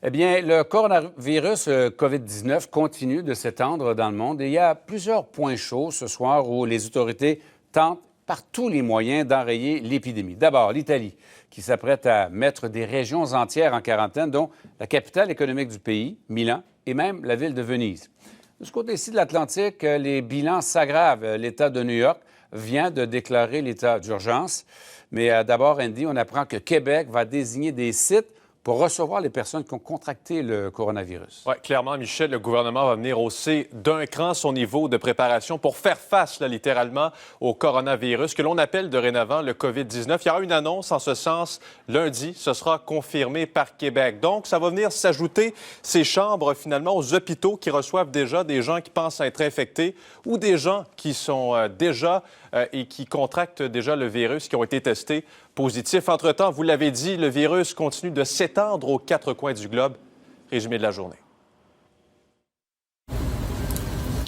Eh bien, le coronavirus COVID-19 continue de s'étendre dans le monde et il y a plusieurs points chauds ce soir où les autorités tentent par tous les moyens d'enrayer l'épidémie. D'abord, l'Italie, qui s'apprête à mettre des régions entières en quarantaine, dont la capitale économique du pays, Milan, et même la ville de Venise. De ce côté-ci de l'Atlantique, les bilans s'aggravent. L'État de New York vient de déclarer l'état d'urgence. Mais d'abord, Andy, on apprend que Québec va désigner des sites pour recevoir les personnes qui ont contracté le coronavirus. Oui, clairement, Michel, le gouvernement va venir hausser d'un cran son niveau de préparation pour faire face, là, littéralement, au coronavirus, que l'on appelle dorénavant le COVID-19. Il y aura une annonce en ce sens lundi. Ce sera confirmé par Québec. Donc, ça va venir s'ajouter ces chambres, finalement, aux hôpitaux qui reçoivent déjà des gens qui pensent être infectés ou des gens qui sont déjà et qui contractent déjà le virus, qui ont été testés positifs. Entre-temps, vous l'avez dit, le virus continue de s'étendre aux quatre coins du globe. Résumé de la journée.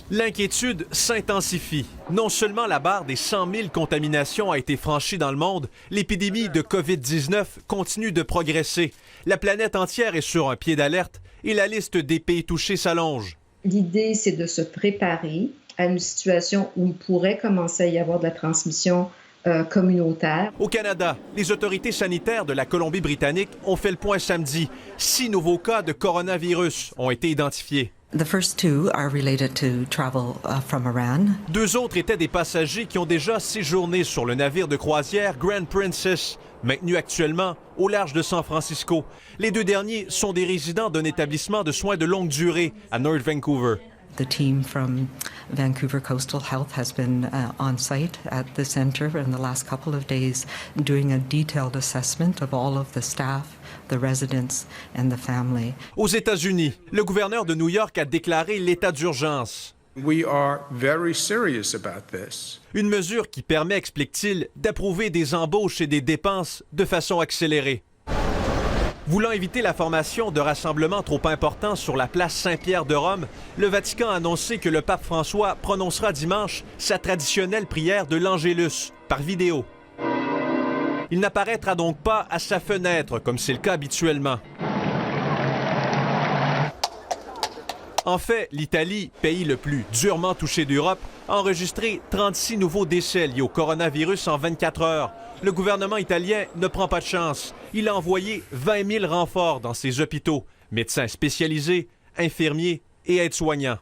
L'inquiétude s'intensifie. Non seulement la barre des 100 000 contaminations a été franchie dans le monde, l'épidémie de COVID-19 continue de progresser. La planète entière est sur un pied d'alerte et la liste des pays touchés s'allonge. L'idée, c'est de se préparer à une situation où il pourrait commencer à y avoir de la transmission communautaire. Au Canada, les autorités sanitaires de la Colombie-Britannique ont fait le point samedi. 6 nouveaux cas de coronavirus ont été identifiés. The first two are related to travel from Iran. 2 autres étaient des passagers qui ont déjà séjourné sur le navire de croisière Grand Princess, maintenu actuellement au large de San Francisco. Les 2 derniers sont des résidents d'un établissement de soins de longue durée à North Vancouver. The team from Vancouver Coastal Health has been on site at the center in the last couple of days doing a detailed assessment of all of the staff, the residents and the family. Aux États-Unis, le gouverneur de New York a déclaré l'état d'urgence. We are very serious about this. Une mesure qui permet, explique-t-il, d'approuver des embauches et des dépenses de façon accélérée. Voulant éviter la formation de rassemblements trop importants sur la place Saint-Pierre de Rome, le Vatican a annoncé que le pape François prononcera dimanche sa traditionnelle prière de l'Angélus par vidéo. Il n'apparaîtra donc pas à sa fenêtre comme c'est le cas habituellement. En fait, l'Italie, pays le plus durement touché d'Europe, a enregistré 36 nouveaux décès liés au coronavirus en 24 heures. Le gouvernement italien ne prend pas de chance. Il a envoyé 20 000 renforts dans ses hôpitaux, médecins spécialisés, infirmiers et aides-soignants.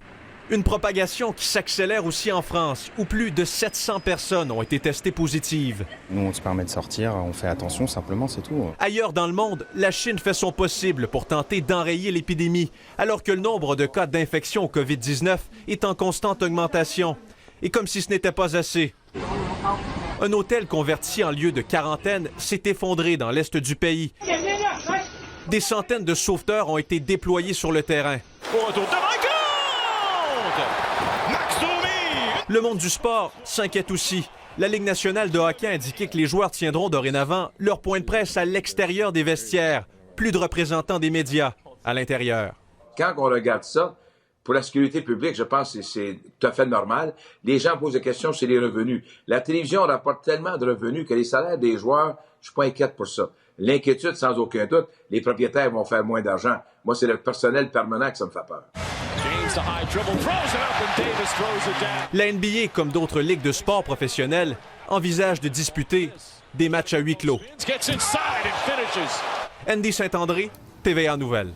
Une propagation qui s'accélère aussi en France, où plus de 700 personnes ont été testées positives. Nous, on se permet de sortir, on fait attention, simplement, c'est tout. Ailleurs dans le monde, la Chine fait son possible pour tenter d'enrayer l'épidémie, alors que le nombre de cas d'infection au COVID-19 est en constante augmentation. Et comme si ce n'était pas assez, un hôtel converti en lieu de quarantaine s'est effondré dans l'est du pays. Des centaines de sauveteurs ont été déployés sur le terrain. Le monde du sport s'inquiète aussi. La Ligue nationale de hockey a indiqué que les joueurs tiendront dorénavant leur point de presse à l'extérieur des vestiaires. Plus de représentants des médias à l'intérieur. Quand on regarde ça, pour la sécurité publique, je pense que c'est tout à fait normal. Les gens posent des questions sur les revenus. La télévision rapporte tellement de revenus que les salaires des joueurs, je suis pas inquiète pour ça. L'inquiétude, sans aucun doute, les propriétaires vont faire moins d'argent. Moi, c'est le personnel permanent que ça me fait peur. La NBA, comme d'autres ligues de sport professionnelles, envisage de disputer des matchs à huis clos. Andy Saint-André, TVA Nouvelles.